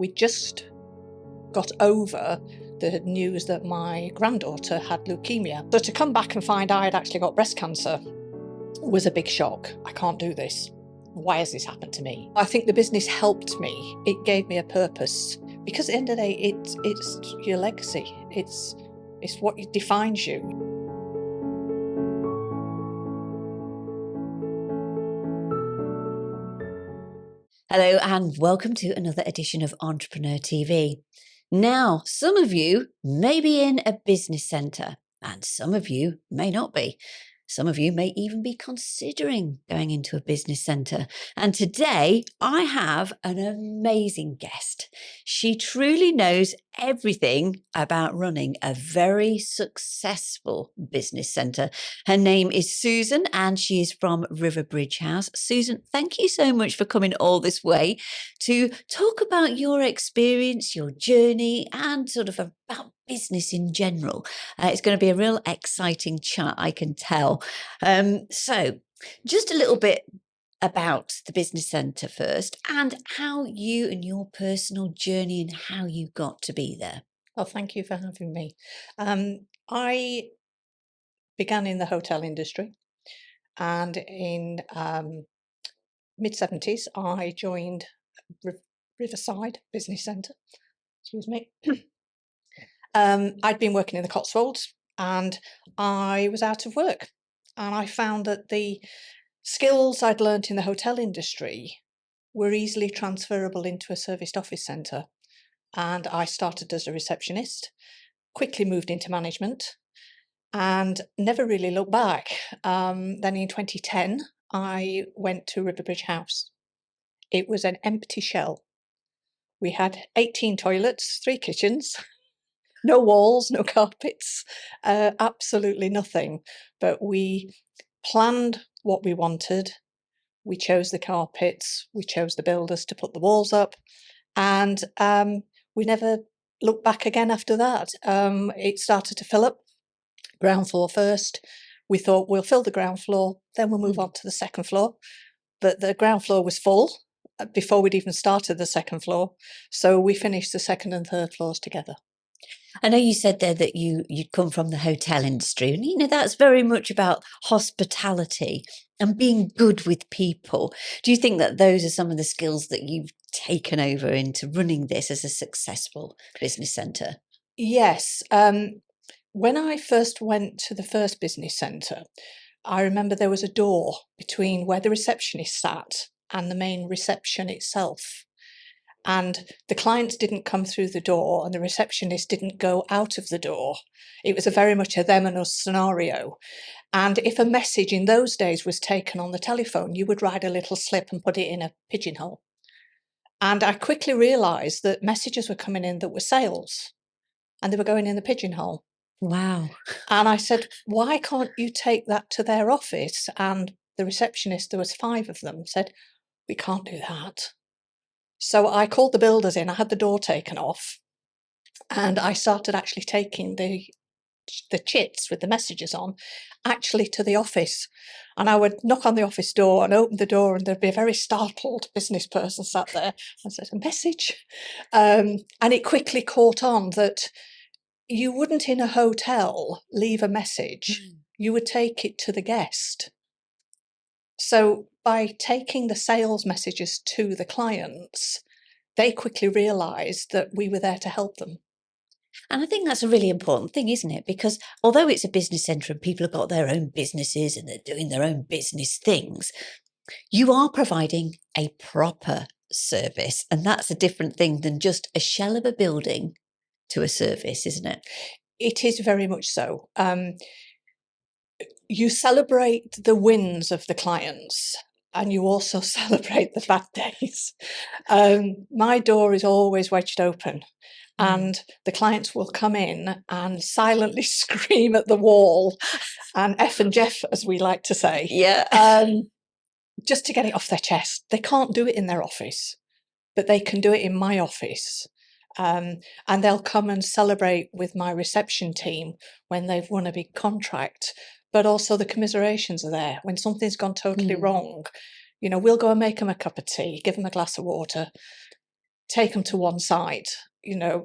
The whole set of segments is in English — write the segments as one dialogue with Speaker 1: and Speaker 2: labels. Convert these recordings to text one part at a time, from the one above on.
Speaker 1: We just got over the news that my granddaughter had leukemia. So to come back and find I had actually got breast cancer was a big shock. I can't do this. Why has this happened to me? I think the business helped me. It gave me a purpose. Because at the end of the day, it's your legacy. It's what defines you.
Speaker 2: Hello and welcome to another edition of Entrepreneur TV. Now, some of you may be in a business centre and some of you may not be. Some of you may even be considering going into a business centre. And today I have an amazing guest. She truly knows everything about running a very successful business centre. Her name is Susan and she is from Riverbridge House. Susan, thank you so much for coming all this way to talk about your experience, your journey, and sort of about business in general. It's going to be a real exciting chat, I can tell. So just a little bit about the business centre first and how you and your personal journey and how you got to be there.
Speaker 1: Well, thank you for having me. I began in the hotel industry, and in mid-70s I joined Riverside Business Centre. Excuse me. I'd been working in the Cotswolds and I was out of work, and I found that the skills I'd learnt in the hotel industry were easily transferable into a serviced office centre. And I started as a receptionist, quickly moved into management, and never really looked back. Then in 2010, I went to Riverbridge House. It was an empty shell. We had 18 toilets, 3 kitchens, no walls, no carpets, absolutely nothing. But we planned what we wanted. We chose the carpets, we chose the builders to put the walls up, and we never looked back again after that. It started to fill up. Ground floor first. We thought we'll fill the ground floor, then we'll move on to the second floor. But the ground floor was full before we'd even started the second floor. So we finished the second and third floors together.
Speaker 2: I know you said there that you'd come from the hotel industry, and that's very much about hospitality and being good with people. Do you think that those are some of the skills that you've taken over into running this as a successful business centre?
Speaker 1: Yes. When I first went to the first business centre, I remember there was a door between where the receptionist sat and the main reception itself. And the clients didn't come through the door and the receptionist didn't go out of the door. It was very much a them and us scenario. And if a message in those days was taken on the telephone, you would write a little slip and put it in a pigeonhole. And I quickly realised that messages were coming in that were sales and they were going in the pigeonhole.
Speaker 2: Wow.
Speaker 1: And I said, why can't you take that to their office? And the receptionist, there was 5 of them, said, we can't do that. So I called the builders in, I had the door taken off, and I started actually taking the chits with the messages on actually to the office. And I would knock on the office door and open the door, and there'd be a very startled business person sat there and said, a message? And it quickly caught on that you wouldn't in a hotel leave a message, you would take it to the guest. So by taking the sales messages to the clients, they quickly realised that we were there to help them.
Speaker 2: And I think that's a really important thing, isn't it? Because although it's a business centre and people have got their own businesses and they're doing their own business things, you are providing a proper service. And that's a different thing than just a shell of a building to a service, isn't it?
Speaker 1: It is very much so. You celebrate the wins of the clients and you also celebrate the bad days. My door is always wedged open. And the clients will come in and silently scream at the wall and F and Jeff, as we like to say.
Speaker 2: Yeah.
Speaker 1: Just to get it off their chest. They can't do it in their office, but they can do it in my office. And they'll come and celebrate with my reception team when they've won a big contract. But also the commiserations are there. When something's gone totally wrong, we'll go and make them a cup of tea, give them a glass of water. take them to one side,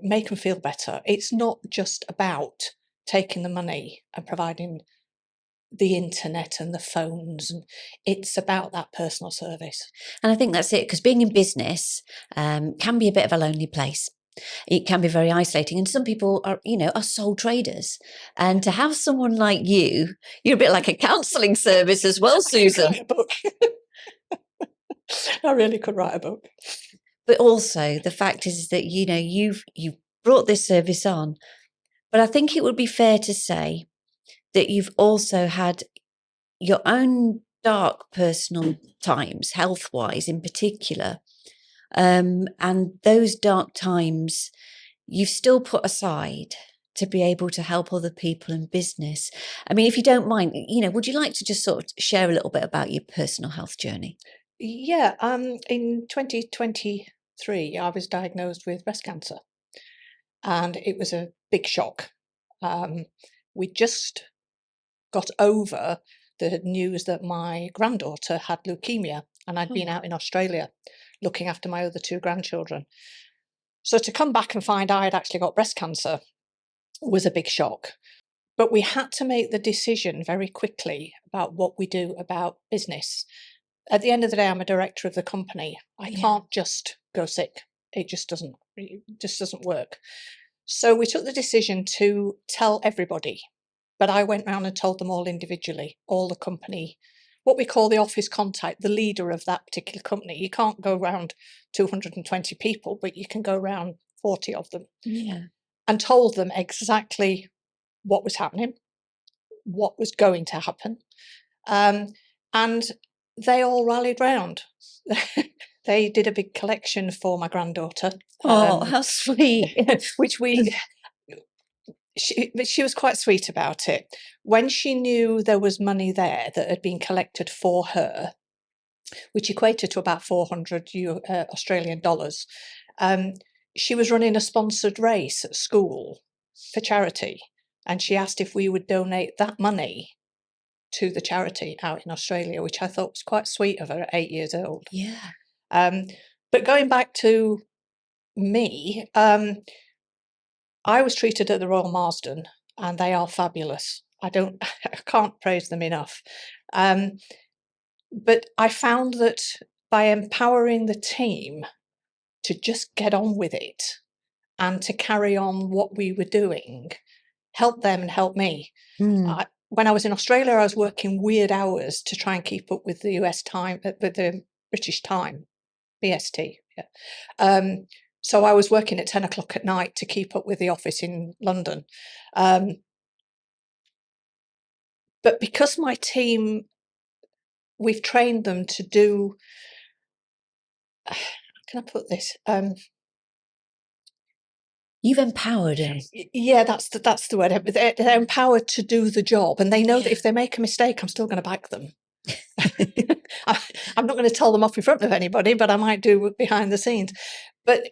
Speaker 1: make them feel better. It's not just about taking the money and providing the internet and the phones, and it's about that personal service.
Speaker 2: And I think that's it, because being in business can be a bit of a lonely place. It can be very isolating, and some people are sole traders. And to have someone like you're a bit like a counselling service as well, Susan.
Speaker 1: I could write a book. I really could write a book.
Speaker 2: But also the fact is that you've brought this service on, but I think it would be fair to say that you've also had your own dark personal times, health-wise in particular, and those dark times you've still put aside to be able to help other people in business. I mean, if you don't mind, would you like to just sort of share a little bit about your personal health journey?
Speaker 1: Yeah, in 2023, I was diagnosed with breast cancer, and it was a big shock. We just got over the news that my granddaughter had leukemia, and I'd been
Speaker 2: Oh.
Speaker 1: out in Australia looking after my other two grandchildren. So to come back and find I had actually got breast cancer was a big shock. But we had to make the decision very quickly about what we do about business. At the end of the day, I'm a director of the company. I
Speaker 2: Yeah.
Speaker 1: can't just go sick. It just doesn't work. So we took the decision to tell everybody, but I went round and told them all individually, all the company, what we call the office contact, the leader of that particular company. You can't go round 220 people, but you can go round 40 of them.
Speaker 2: Yeah.
Speaker 1: And told them exactly what was happening, what was going to happen. And they all rallied round. They did a big collection for my granddaughter.
Speaker 2: Oh, how sweet.
Speaker 1: Which she was quite sweet about it. When she knew there was money there that had been collected for her, which equated to about 400 Australian dollars, she was running a sponsored race at school for charity. And she asked if we would donate that money to the charity out in Australia, which I thought was quite sweet of her at 8 years old.
Speaker 2: Yeah.
Speaker 1: But going back to me, I was treated at the Royal Marsden, and they are fabulous. I can't praise them enough. But I found that by empowering the team to just get on with it and to carry on what we were doing, help them and help me.
Speaker 2: Mm.
Speaker 1: When I was in Australia, I was working weird hours to try and keep up with the US time, with the British time, BST. Yeah. So I was working at 10 o'clock at night to keep up with the office in London. But because my team, we've trained them to do, how can I put this?
Speaker 2: You've empowered them.
Speaker 1: Yeah, that's the word. They're empowered to do the job, and they know that if they make a mistake, I'm still going to back them. I'm not going to tell them off in front of anybody, but I might do behind the scenes. But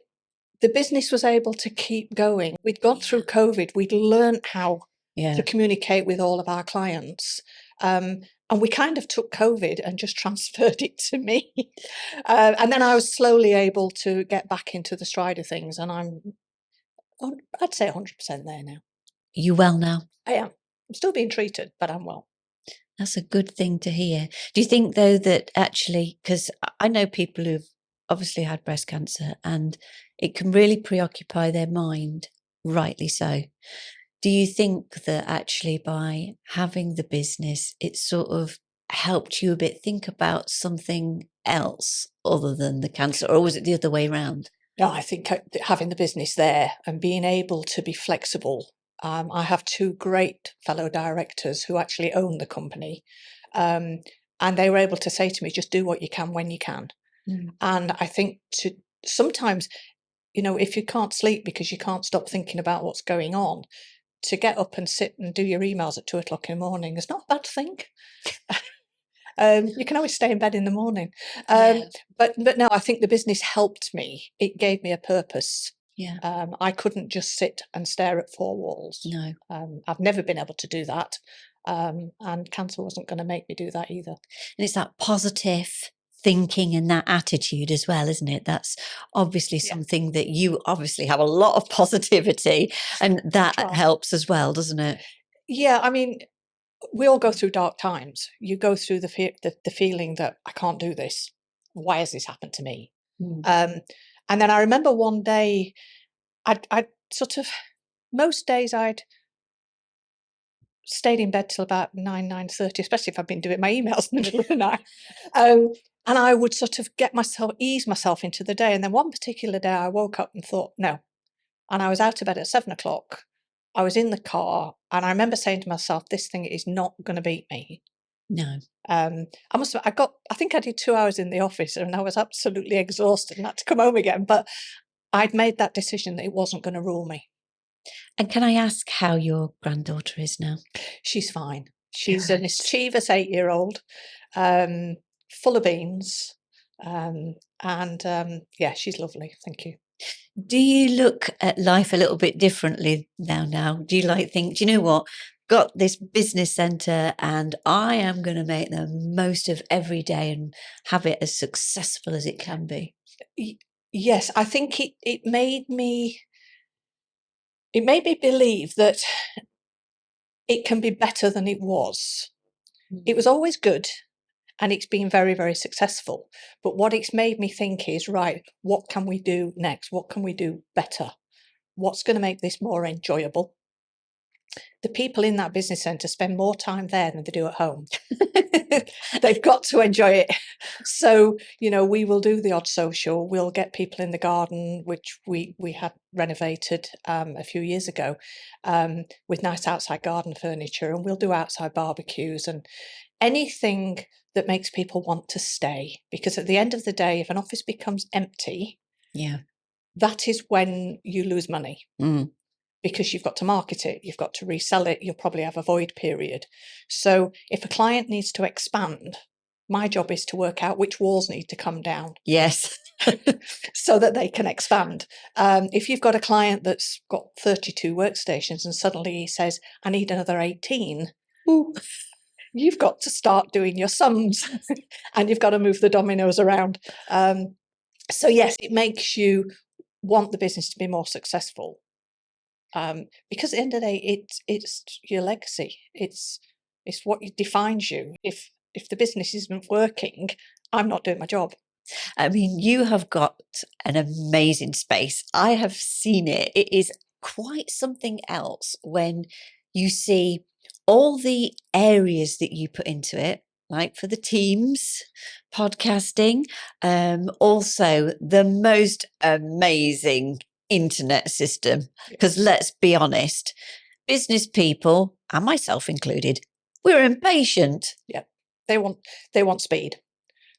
Speaker 1: the business was able to keep going. We'd gone through COVID. We'd learned how to communicate with all of our clients. And we kind of took COVID and just transferred it to me. And then I was slowly able to get back into the stride of things. And I'd say 100% there now.
Speaker 2: You well now?
Speaker 1: I am. I'm still being treated, but I'm well.
Speaker 2: That's a good thing to hear. Do you think, though, that actually, because I know people who've obviously had breast cancer and it can really preoccupy their mind, rightly so. Do you think that actually by having the business, it sort of helped you a bit think about something else other than the cancer, or was it the other way around?
Speaker 1: No, I think having the business there and being able to be flexible. I have two great fellow directors who actually own the company. And they were able to say to me, just do what you can when you can. And I think sometimes, if you can't sleep because you can't stop thinking about what's going on, to get up and sit and do your emails at 2 o'clock in the morning is not a bad thing. You can always stay in bed in the morning. But no, I think the business helped me. It gave me a purpose.
Speaker 2: Yeah.
Speaker 1: I couldn't just sit and stare at four walls.
Speaker 2: No.
Speaker 1: I've never been able to do that. And cancer wasn't going to make me do that either.
Speaker 2: And it's that positive thinking and that attitude as well, isn't it? That's obviously
Speaker 1: Yeah,
Speaker 2: something that you obviously have a lot of positivity, and
Speaker 1: I
Speaker 2: that
Speaker 1: try.
Speaker 2: helps as well, doesn't it?
Speaker 1: Yeah, I mean, we all go through dark times. You go through the feeling that I can't do this. Why has this happened to me?
Speaker 2: Mm.
Speaker 1: Um, and then I remember one day, I'd sort of most days I'd stayed in bed till about 9:30, especially if I've been doing my emails in the middle of the night. Um, and I would sort of ease myself into the day. And then one particular day, I woke up and thought, no. And I was out of bed at 7 o'clock. I was in the car, and I remember saying to myself, "This thing is not going to beat me."
Speaker 2: No.
Speaker 1: I think I did 2 hours in the office, and I was absolutely exhausted and had to come home again. But I'd made that decision that it wasn't going to rule me.
Speaker 2: And can I ask how your granddaughter is now?
Speaker 1: She's fine. She's a
Speaker 2: Good.
Speaker 1: mischievous 8-year-old, um, full of beans, and yeah, she's lovely. Thank you.
Speaker 2: Do you look at life a little bit differently now? Do you do you know what? Got this business centre and I am going to make the most of every day and have it as successful as it can be.
Speaker 1: Y- yes, I think it made me believe that it can be better than it was. It was always good, and it's been very, very successful. But what it's made me think is, right, what can we do next? What can we do better? What's going to make this more enjoyable? The people in that business centre spend more time there than they do at home. They've got to enjoy it. So, we will do the odd social. We'll get people in the garden, which we had renovated a few years ago, with nice outside garden furniture, and we'll do outside barbecues and anything that makes people want to stay. Because at the end of the day, if an office becomes empty,
Speaker 2: Yeah.
Speaker 1: that is when you lose money.
Speaker 2: Mm.
Speaker 1: Because you've got to market it, you've got to resell it, you'll probably have a void period. So if a client needs to expand, my job is to work out which walls need to come down
Speaker 2: Yes.
Speaker 1: so that they can expand. If you've got a client that's got 32 workstations and suddenly he says, I need another 18,
Speaker 2: Ooh.
Speaker 1: you've got to start doing your sums and you've got to move the dominoes around. So yes, it makes you want the business to be more successful. Because at the end of the day, it's your legacy. It's what defines you. If the business isn't working, I'm not doing my job.
Speaker 2: I mean, you have got an amazing space. I have seen it. It is quite something else when you see all the areas that you put into it, like for the teams, podcasting, also the most amazing internet system. Because
Speaker 1: Yes.
Speaker 2: let's be honest, business people, and myself included, we're impatient.
Speaker 1: Yeah. They want speed.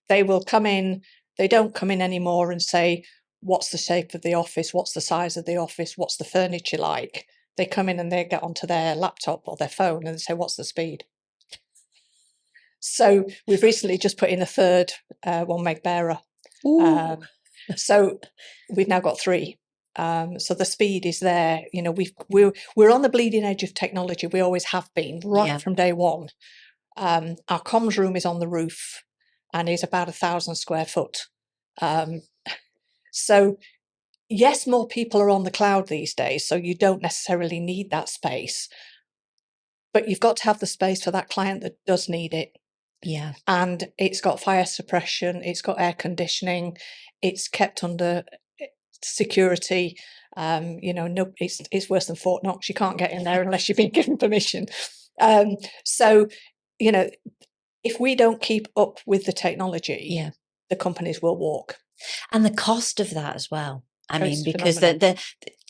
Speaker 1: They will come in. They don't come in anymore and say, what's the shape of the office? What's the size of the office? What's the furniture like? They come in and they get onto their laptop or their phone and they say, what's the speed? So we've recently just put in a third 1 meg bearer.
Speaker 2: Ooh.
Speaker 1: So we've now got 3. So the speed is there. We're on the bleeding edge of technology. We always have been right
Speaker 2: Yeah.
Speaker 1: from day one. Our comms room is on the roof and is about 1,000 square foot. So yes, more people are on the cloud these days, so you don't necessarily need that space. But you've got to have the space for that client that does need it.
Speaker 2: Yeah.
Speaker 1: And it's got fire suppression, it's got air conditioning, it's kept under security. No, it's worse than Fort Knox. You can't get in there unless you've been given permission. So, you know, if we don't keep up with the technology,
Speaker 2: Yeah.
Speaker 1: the companies will walk.
Speaker 2: And the cost of that as well. I
Speaker 1: Oh,
Speaker 2: mean,
Speaker 1: it's
Speaker 2: because
Speaker 1: phenomenal.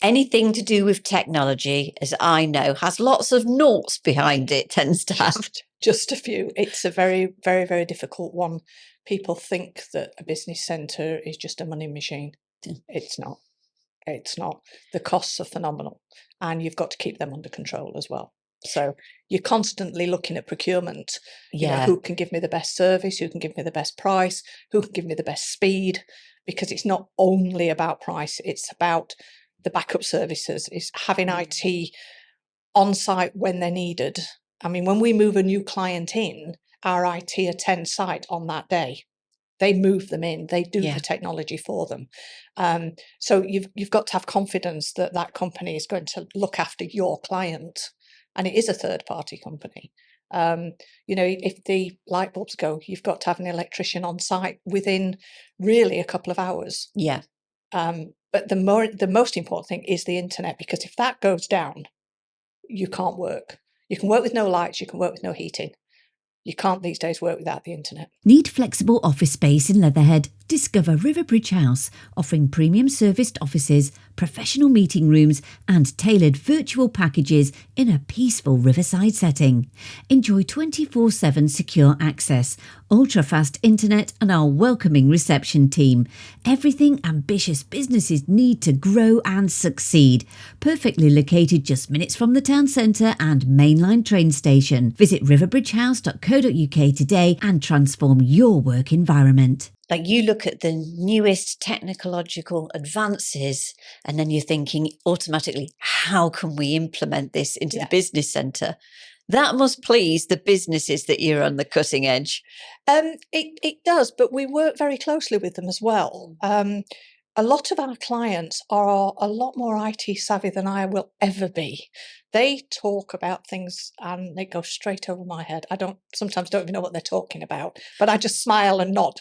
Speaker 2: anything to do with technology, as I know, has lots of noughts behind it, tends to have.
Speaker 1: Just a few. It's a very, very, very difficult one. People think that a business centre is just a money machine. It's not. It's not. The costs are phenomenal, and you've got to keep them under control as well. So you're constantly looking at procurement.
Speaker 2: Yeah.
Speaker 1: Who can give me the best service? Who can give me the best price? Who can give me the best speed? Because it's not only about price, it's about the backup services. It's having IT on site when they're needed. I mean, when we move a new client in, our IT attends site on that day. They move them in. They do
Speaker 2: Yeah.
Speaker 1: the technology for them. So you've got to have confidence that that company is going to look after your client, and it is a third party company. If the light bulbs go, you've got to have an electrician on site within really a couple of hours.
Speaker 2: Yeah.
Speaker 1: But the most important thing is the internet, because if that goes down, you can't work. You can work with no lights, you can work with no heating. You can't these days work without the internet.
Speaker 3: Need flexible office space in Leatherhead? Discover Riverbridge House, offering premium serviced offices, professional meeting rooms, and tailored virtual packages in a peaceful riverside setting. Enjoy 24/7 secure access, ultra-fast internet, and our welcoming reception team. Everything ambitious businesses need to grow and succeed. Perfectly located just minutes from the town centre and mainline train station. Visit riverbridgehouse.co.uk today and transform your work environment.
Speaker 2: Like, you look at the newest technological advances and then you're thinking automatically, how can we implement this into the business centre? That must please the businesses that you're on the cutting edge.
Speaker 1: It does, but we work very closely with them as well. A lot of our clients are a lot more IT savvy than I will ever be. They talk about things and they go straight over my head. I sometimes don't even know what they're talking about, but I just smile and nod.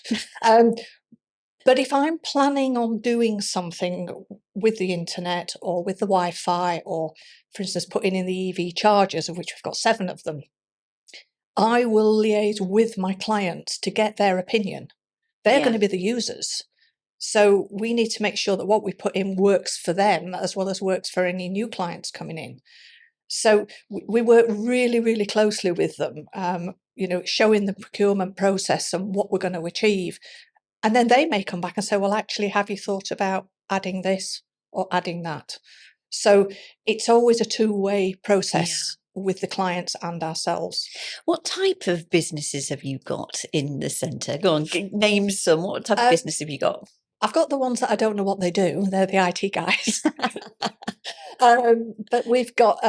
Speaker 1: But if I'm planning on doing something with the internet or with the Wi-Fi, or for instance, putting in the EV chargers, of which we've got 7 of them, I will liaise with my clients to get their opinion. They're going to be the users. So we need to make sure that what we put in works for them as well as works for any new clients coming in. So we work really, really closely with them, showing the procurement process and what we're going to achieve. And then they may come back and say, well, actually, have you thought about adding this or adding that? So it's always a two-way process with the clients and ourselves.
Speaker 2: What type of businesses have you got in the centre? Go on, name some. What type of business have you got?
Speaker 1: I've got the ones that I don't know what they do. They're the IT guys. But we've got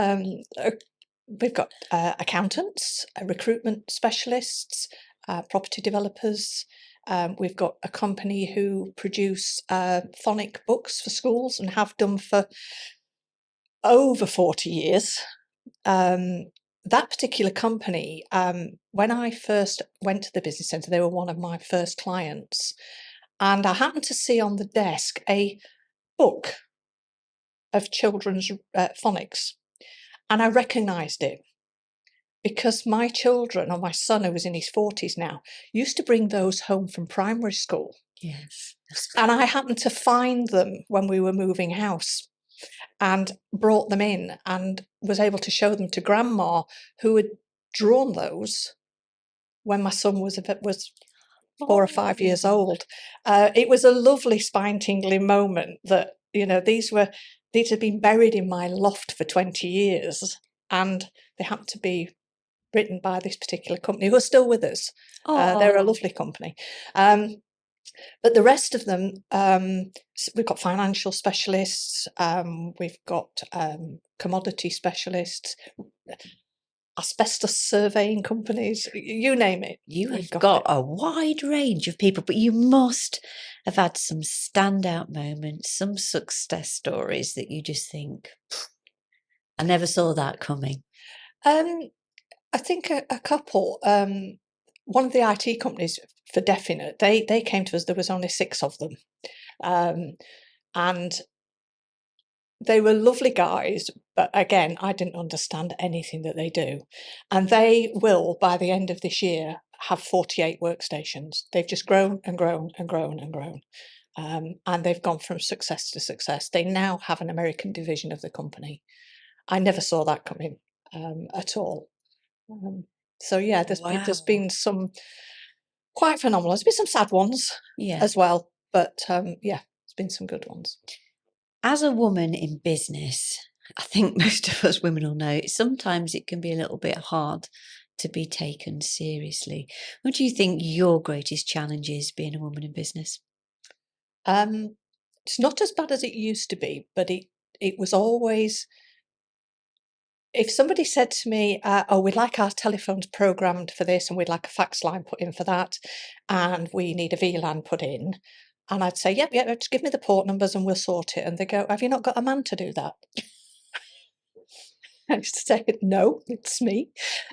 Speaker 1: accountants, recruitment specialists, property developers. We've got a company who produce phonic books for schools and have done for over 40 years. That particular company, when I first went to the business centre, they were one of my first clients. And I happened to see on the desk a book of children's phonics. And I recognised it because my children, or my son, who was in his 40s now, used to bring those home from primary school.
Speaker 2: Yes.
Speaker 1: And I happened to find them when we were moving house and brought them in and was able to show them to Grandma, who had drawn those when my son was 4 or 5 years old. It was a lovely spine-tingling moment that, these had been buried in my loft for 20 years, and they happened to be written by this particular company who are still with us. They're a lovely company. But the rest of them, we've got financial specialists, we've got commodity specialists, asbestos surveying companies, you name it.
Speaker 2: You have got a wide range of people, but you must have had some standout moments, some success stories that you just think, I never saw that coming.
Speaker 1: I think a couple. One of the IT companies, for definite, they came to us. There was only 6 of them, and they were lovely guys. But again, I didn't understand anything that they do, and they will, by the end of this year, have 48 workstations. They've just grown and grown and grown and grown, and they've gone from success to success. They now have an American division of the company. I never saw that coming at all. So yeah, there's been some quite phenomenal. There's been some sad ones as well, but there's been some good ones.
Speaker 2: As a woman in business, I think most of us women will know, sometimes it can be a little bit hard to be taken seriously. What do you think your greatest challenge is being a woman in business?
Speaker 1: It's not as bad as it used to be, but it was always if somebody said to me, oh, we'd like our telephones programmed for this and we'd like a fax line put in for that, and we need a VLAN put in, and I'd say, yep, just give me the port numbers and we'll sort it. And they go, have you not got a man to do that? I used to say, no, it's me.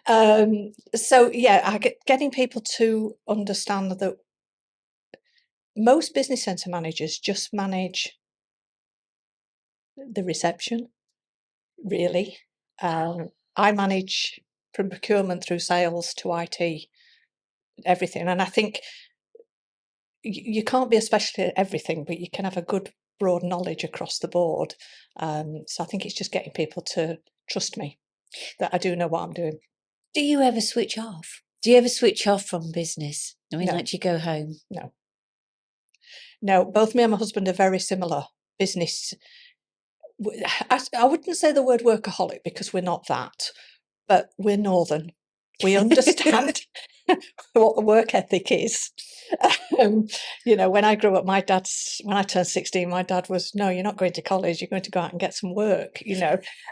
Speaker 1: So yeah, getting people to understand that most business centre managers just manage the reception, really. I manage from procurement through sales to IT, everything. And I think you can't be a specialist at everything, but you can have a good broad knowledge across the board. So I think it's just getting people to trust me that I do know what I'm doing.
Speaker 2: Do you ever switch off? Do you ever switch off from business? I mean,
Speaker 1: No.
Speaker 2: like, do you go home?
Speaker 1: No. No, both me and my husband are very similar. Business, I wouldn't say the word workaholic because we're not that, but we're northern. We understand what the work ethic is. When I grew up, when I turned 16, my dad was, no, you're not going to college, you're going to go out and get some work,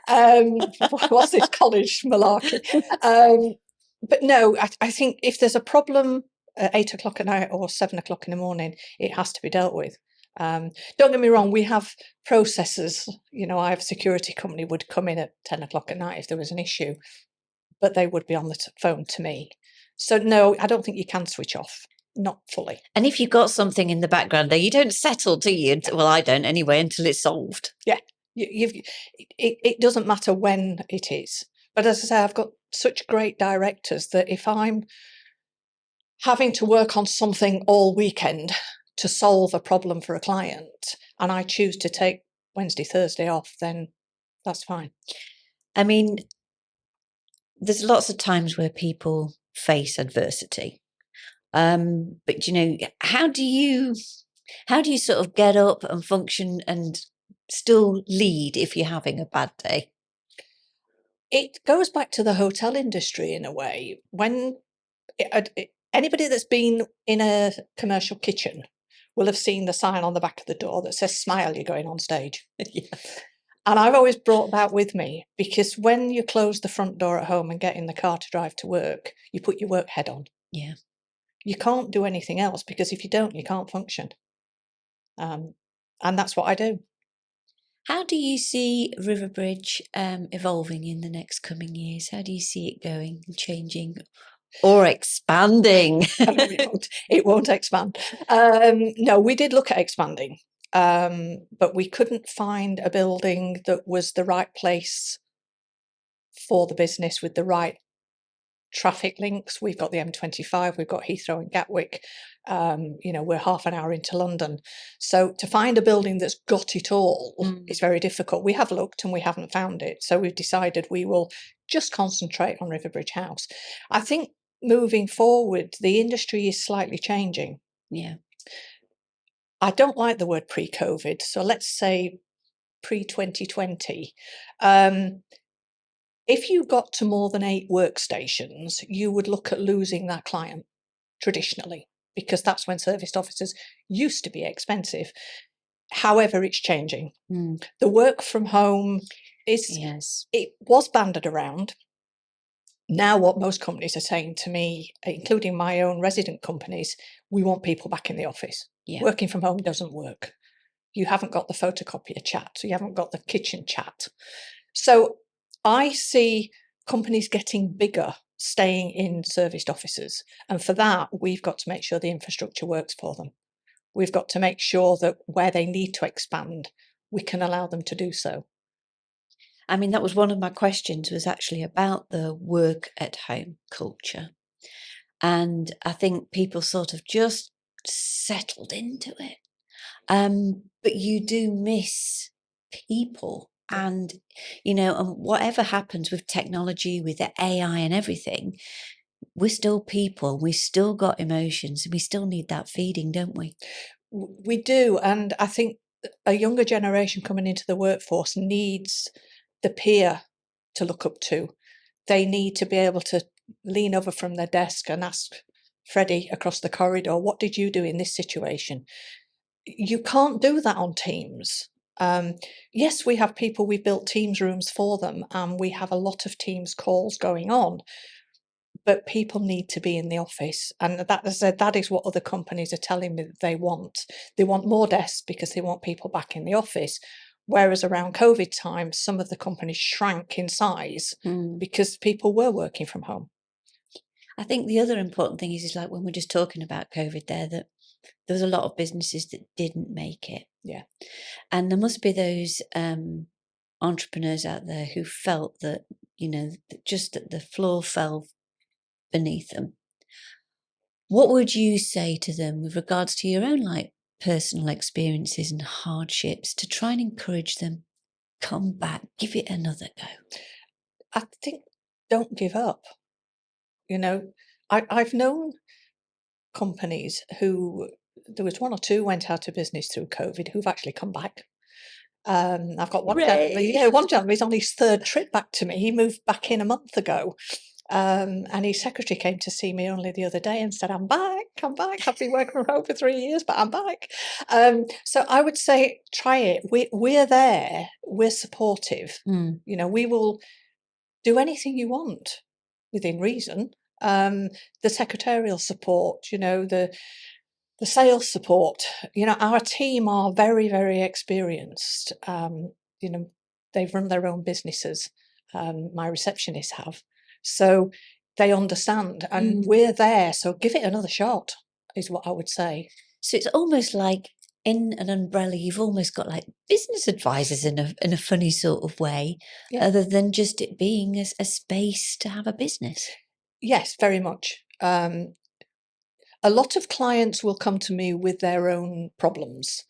Speaker 1: what's this college malarkey? But no, I think if there's a problem at 8 o'clock at night or 7 o'clock in the morning, it has to be dealt with. Don't get me wrong, we have processes. I have a security company would come in at 10 o'clock at night if there was an issue, but they would be on the phone to me. So no, I don't think you can switch off, not fully.
Speaker 2: And if you've got something in the background there, you don't settle, do you? Well, I don't anyway, until it's solved.
Speaker 1: Yeah, it doesn't matter when it is. But as I say, I've got such great directors that if I'm having to work on something all weekend to solve a problem for a client and I choose to take Wednesday, Thursday off, then that's fine.
Speaker 2: I mean, there's lots of times where people face adversity. But how do you sort of get up and function and still lead if you're having a bad day?
Speaker 1: It goes back to the hotel industry in a way. When anybody that's been in a commercial kitchen will have seen the sign on the back of the door that says, smile, you're going on stage.
Speaker 2: Yeah.
Speaker 1: And I've always brought that with me because when you close the front door at home and get in the car to drive to work, you put your work head on.
Speaker 2: Yeah.
Speaker 1: You can't do anything else because if you don't, you can't function. And that's what I do.
Speaker 2: How do you see Riverbridge evolving in the next coming years? How do you see it going, changing, or expanding?
Speaker 1: It won't expand. No, we did look at expanding, but we couldn't find a building that was the right place for the business with the right traffic links. We've got the M25, we've got Heathrow and Gatwick. We're half an hour into London. So to find a building that's got it all is very difficult. We have looked and we haven't found it. So we've decided we will just concentrate on Riverbridge House. I think moving forward, the industry is slightly changing.
Speaker 2: Yeah.
Speaker 1: I don't like the word pre-COVID. So let's say pre-2020. If you got to more than 8 workstations, you would look at losing that client traditionally, because that's when serviced offices used to be expensive. However, it's changing. The work from home it was banded around. Now what most companies are saying to me, including my own resident companies, we want people back in the office.
Speaker 2: Yeah.
Speaker 1: Working from home doesn't work. You haven't got the photocopier chat, so you haven't got the kitchen chat. So I see companies getting bigger, staying in serviced offices. And for that, we've got to make sure the infrastructure works for them. We've got to make sure that where they need to expand, we can allow them to do so.
Speaker 2: I mean, that was one of my questions, was actually about the work at home culture. And I think people sort of just settled into it. But you do miss people. And, and whatever happens with technology, with the AI and everything, we're still people. We've still got emotions. We still need that feeding, don't we?
Speaker 1: We do. And I think a younger generation coming into the workforce needs the peer to look up to. They need to be able to lean over from their desk and ask Freddie across the corridor, what did you do in this situation? You can't do that on Teams. Yes, we have people, we built Teams rooms for them, and we have a lot of Teams calls going on. But people need to be in the office, and that, as I said, that is what other companies are telling me that they want. They want more desks because they want people back in the office. Whereas around COVID time, some of the companies shrank in size because people were working from home.
Speaker 2: I think the other important thing is like when we're just talking about COVID there, that there was a lot of businesses that didn't make it.
Speaker 1: Yeah.
Speaker 2: And there must be those entrepreneurs out there who felt that, just that the floor fell beneath them. What would you say to them with regards to your own like personal experiences and hardships to try and encourage them, come back, give it another go?
Speaker 1: I think don't give up. I've known companies who, there was one or two went out of business through COVID who've actually come back. I've got one gentleman, one gentleman, he's on his third trip back to me. He moved back in a month ago. And his secretary came to see me only the other day and said, I'm back. I've been working from home for 3 years, but I'm back. So I would say, try it. We're there. We're supportive. We will do anything you want within reason. The secretarial support, the sales support, our team are very, very experienced. They've run their own businesses. My receptionists have. So they understand, and we're there. So give it another shot, is what I would say.
Speaker 2: So it's almost like in an umbrella, you've almost got like business advisors in a funny sort of way, other than just it being a space to have a business.
Speaker 1: Yes, very much. A lot of clients will come to me with their own problems.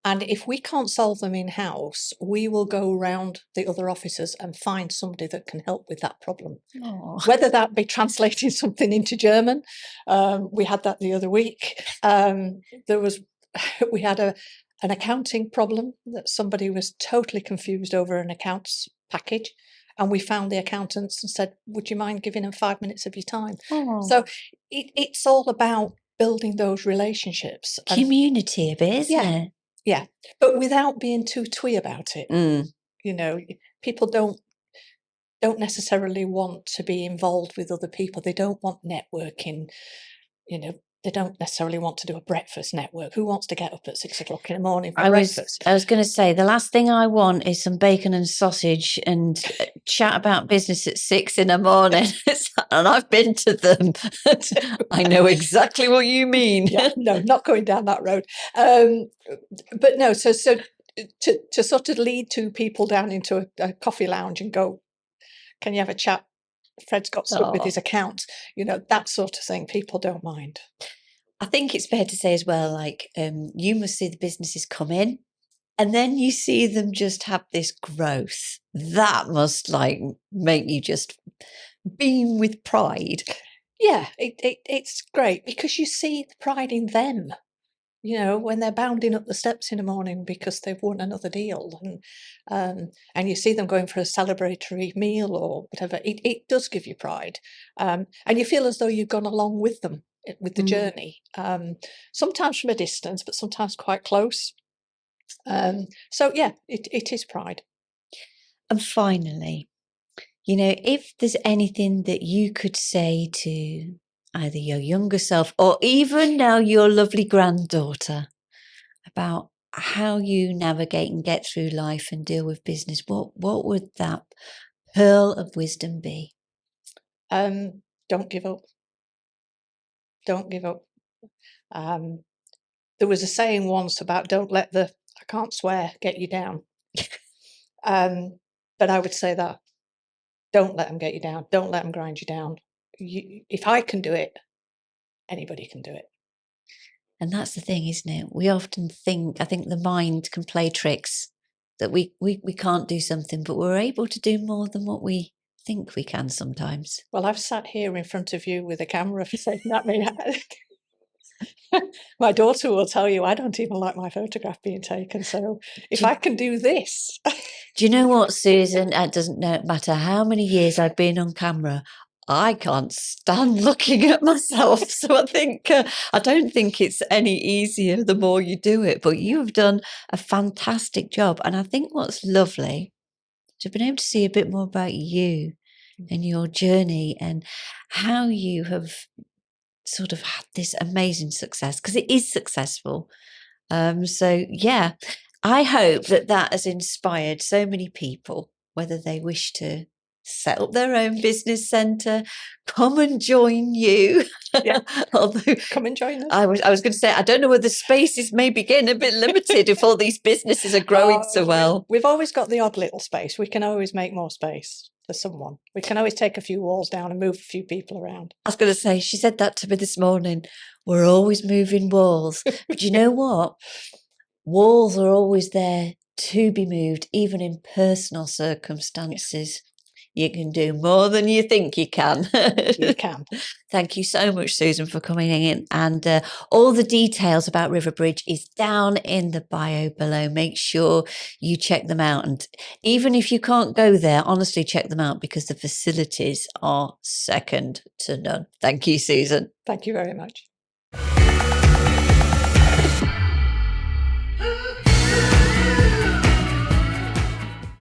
Speaker 1: And if we can't solve them in-house, we will go around the other offices and find somebody that can help with that problem.
Speaker 2: Aww.
Speaker 1: Whether that be translating something into German. We had that the other week. We had an accounting problem that somebody was totally confused over an accounts package. And we found the accountants and said, would you mind giving them 5 minutes of your time?
Speaker 2: Aww.
Speaker 1: So it's all about building those relationships.
Speaker 2: Community a bit, isn't it?
Speaker 1: Yeah, but without being too twee about it. People don't necessarily want to be involved with other people. They don't want networking. They don't necessarily want to do a breakfast network. Who wants to get up at 6 o'clock in the morning for breakfast?
Speaker 2: I was going to say, the last thing I want is some bacon and sausage and chat about business at 6 in the morning. And I've been to them. I know exactly what you mean.
Speaker 1: Yeah, no, not going down that road. But no, so to sort of lead two people down into a coffee lounge and go, can you have a chat? Fred's got stuck with his account, that sort of thing. People don't mind.
Speaker 2: I think it's fair to say as well, like you must see the businesses come in and then you see them just have this growth. That must like make you just beam with pride.
Speaker 1: Yeah, it's great because you see the pride in them. When they're bounding up the steps in the morning because they've won another deal, and you see them going for a celebratory meal or whatever, it does give you pride, and you feel as though you've gone along with them with the journey. Sometimes from a distance, but sometimes quite close. So yeah, it is pride.
Speaker 2: And finally, if there's anything that you could say to either your younger self or even now your lovely granddaughter about how you navigate and get through life and deal with business, what would that pearl of wisdom be?
Speaker 1: Don't give up. Don't give up. There was a saying once about don't let the, I can't swear, get you down. But I would say that don't let them get you down. Don't let them grind you down. If I can do it, anybody can do it.
Speaker 2: And that's the thing, isn't it? We often think, I think the mind can play tricks that we can't do something, but we're able to do more than what we think we can sometimes.
Speaker 1: Well, I've sat here in front of you with a camera for saying that. My daughter will tell you I don't even like my photograph being taken. So if I can do this.
Speaker 2: Do you know what, Susan? It doesn't matter how many years I've been on camera. I can't stand looking at myself. So I don't think it's any easier the more you do it. But you have done a fantastic job. And I think what's lovely is you've been able to see a bit more about you and your journey and how you have sort of had this amazing success, because it is successful. So yeah, I hope that has inspired so many people, whether they wish to set up their own business centre, come and join you.
Speaker 1: Yeah.
Speaker 2: Although
Speaker 1: Come and join us.
Speaker 2: I was going to say, I don't know whether spaces may be getting a bit limited if all these businesses are growing so well.
Speaker 1: We've always got the odd little space. We can always make more space for someone. We can always take a few walls down and move a few people around.
Speaker 2: I was going to say, she said that to me this morning. We're always moving walls. But you know what? Walls are always there to be moved, even in personal circumstances. You can do more than you think you can.
Speaker 1: You can.
Speaker 2: Thank you so much, Susan, for coming in. And all the details about Riverbridge is down in the bio below. Make sure you check them out. And even if you can't go there, honestly, check them out, because the facilities are second to none. Thank you, Susan.
Speaker 1: Thank you very much.